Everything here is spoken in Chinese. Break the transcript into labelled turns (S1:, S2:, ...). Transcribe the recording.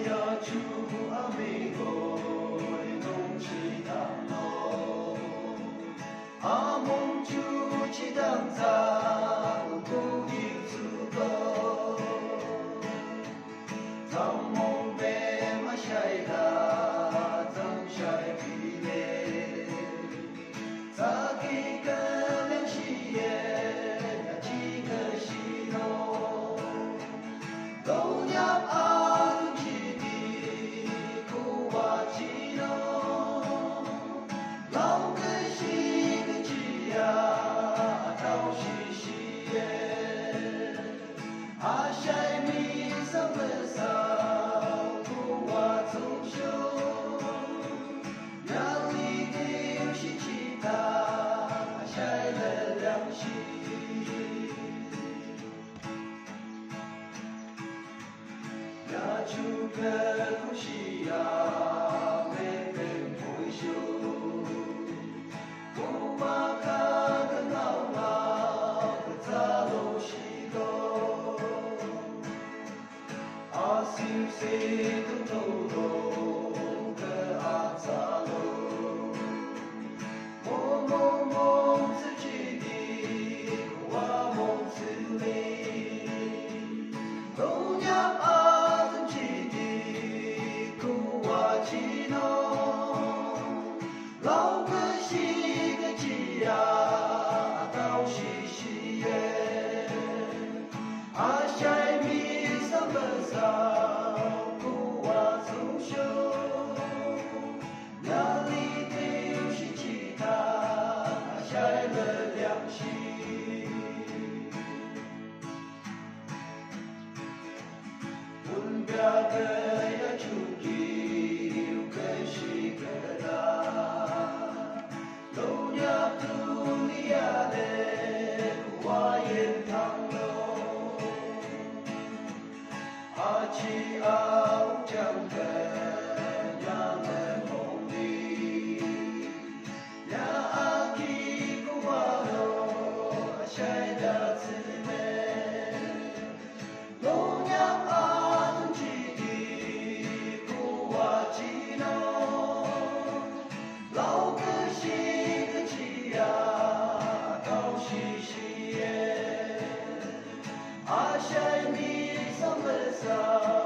S1: 呀，主阿美国的东西当路，阿蒙主去当在不应自个，藏蒙贝马晒啦，藏晒皮嘞，咋给个两西耶，呀几个西罗，都娘啊。就个苦西呀，没人退休，不把卡个闹闹个咋路西路，阿西西都走路个阿咋路，我梦梦自己的，我梦自己，都娘啊。老个西个鸡呀，到西西耶，阿晒米上个上，不瓦走秀，哪里的有些其他，晒了良心，问别个呀出去，有个西个啦。阿七阿五江根呀门红里，呀阿基古瓦罗晒得自美，龙阳阿东基地古瓦基诺，老个西个基呀到西西耶，阿晒米。Summer sun.